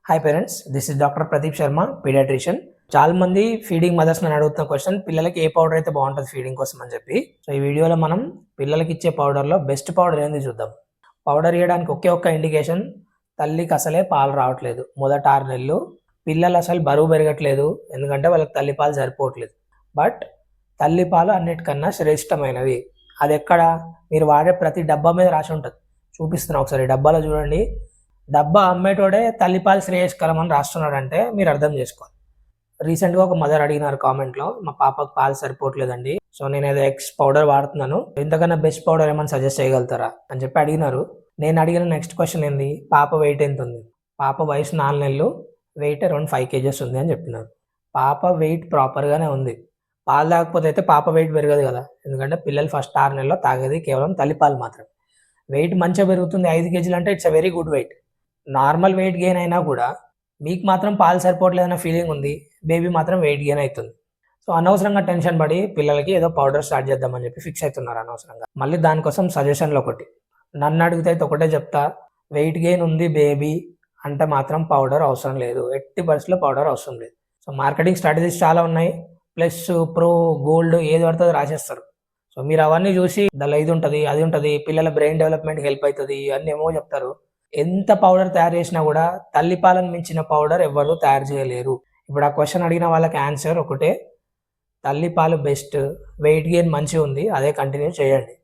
Hi parents, this is doctor Pradeep Sharma, paediatrician. చాలా మంది feeding mothers నన్ను అడుగుతున్న క్వశ్చన్, పిల్లలకి ఏ పౌడర్ అయితే బాగుంటుంది ఫీడింగ్ కోసం అని చెప్పి. సో ఈ వీడియోలో మనం పిల్లలకి ఇచ్చే పౌడర్లో బెస్ట్ పౌడర్ ఏంది చూద్దాం. పౌడర్ ఇవ్వడానికి ఒకే ఒక్క ఇండికేషన్, తల్లికి అసలే పాలు రావట్లేదు మొదట 6 నెలలు, పిల్లలు అసలు బరువు పెరగట్లేదు ఎందుకంటే వాళ్ళకి తల్లిపాలు సరిపోవట్లేదు. బట్ తల్లిపాలు అన్నిటికన్నా శ్రేష్టమైనవి. అది ఎక్కడ, మీరు వాడే ప్రతి డబ్బా మీద రాసి ఉంటుంది. చూపిస్తున్నా ఒకసారి, డబ్బాలో చూడండి. డబ్బా అమ్మేటోడే తల్లిపాలు శ్రేయస్కరం అని రాస్తున్నాడంటే మీరు అర్థం చేసుకోవాలి. రీసెంట్గా ఒక మదర్ అడిగినారు కామెంట్లో, మా పాపకు పాలు సరిపోవట్లేదండి, సో నేను ఏదో ఎక్స్ పౌడర్ వాడుతున్నాను, ఇంతకన్నా బెస్ట్ పౌడర్ ఏమైనా సజెస్ట్ చేయగలుగుతారా అని చెప్పి అడిగినారు. నేను అడిగిన నెక్స్ట్ క్వశ్చన్ ఏంది, పాప వెయిట్ ఎంత ఉంది? పాప వయసు 4 నెలలు, వెయిట్ అరౌండ్ 5 kgs ఉంది అని చెప్పినారు. పాప వెయిట్ ప్రాపర్గానే ఉంది. పాలు తాగకపోతే అయితే పాప వెయిట్ పెరగదు కదా, ఎందుకంటే పిల్లలు ఫస్ట్ 6 నెలల్లో తాగేది కేవలం తల్లిపాలు మాత్రమే. వెయిట్ మంచిగా పెరుగుతుంది, 5 kgs అంటే it's a very good weight. Normal weight gain అయినా కూడా మీకు మాత్రం పాలు సరిపోవట్లేదన్న ఫీలింగ్ ఉంది, బేబీ మాత్రం వెయిట్ గెయిన్ అవుతుంది. సో అనవసరంగా టెన్షన్ పడి పిల్లలకి ఏదో పౌడర్ స్టార్ట్ చేద్దామని చెప్పి ఫిక్స్ అవుతున్నారు అనవసరంగా. మళ్ళీ దానికోసం సజెషన్లు ఒకటి, నన్ను అడిగితే అయితే ఒకటే చెప్తా, వెయిట్ గెయిన్ ఉంది బేబీ అంటే మాత్రం పౌడర్ అవసరం లేదు, ఎట్టి పరిస్థితుల్లో పౌడర్ అవసరం లేదు. సో మార్కెటింగ్ స్ట్రాటజీస్ చాలా ఉన్నాయి, ప్లస్ ప్రో గోల్డ్ ఏది పడుతుందో రాసేస్తారు. సో మీరు అవన్నీ చూసి దానిలో ఇది ఉంటుంది అది ఉంటుంది, పిల్లల బ్రెయిన్ డెవలప్మెంట్కి హెల్ప్ అవుతుంది అన్నీ ఏమో చెప్తారు. ఎంత పౌడర్ తయారు చేసినా కూడా తల్లిపాలను మించిన పౌడర్ ఎవరు తయారు చేయలేరు. ఇప్పుడు ఆ క్వశ్చన్ అడిగిన వాళ్ళకి ఆన్సర్ ఒకటే, తల్లిపాలు బెస్ట్, వెయిట్ గెయిన్ మంచిగా ఉంది, అదే కంటిన్యూ చేయండి.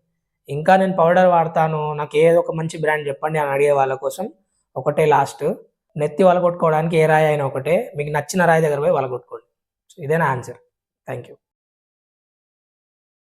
ఇంకా నేను పౌడర్ వాడతాను, నాకు ఏదో ఒక మంచి బ్రాండ్ చెప్పండి అని అడిగే వాళ్ళ కోసం ఒకటే లాస్ట్, నెత్తి వలగొట్టుకోవడానికి ఏ రాయి అయినా ఒకటే, మీకు నచ్చిన రాయి దగ్గర పోయి వలగొట్టుకోండి. సో ఇదే నా ఆన్సర్. Thank you.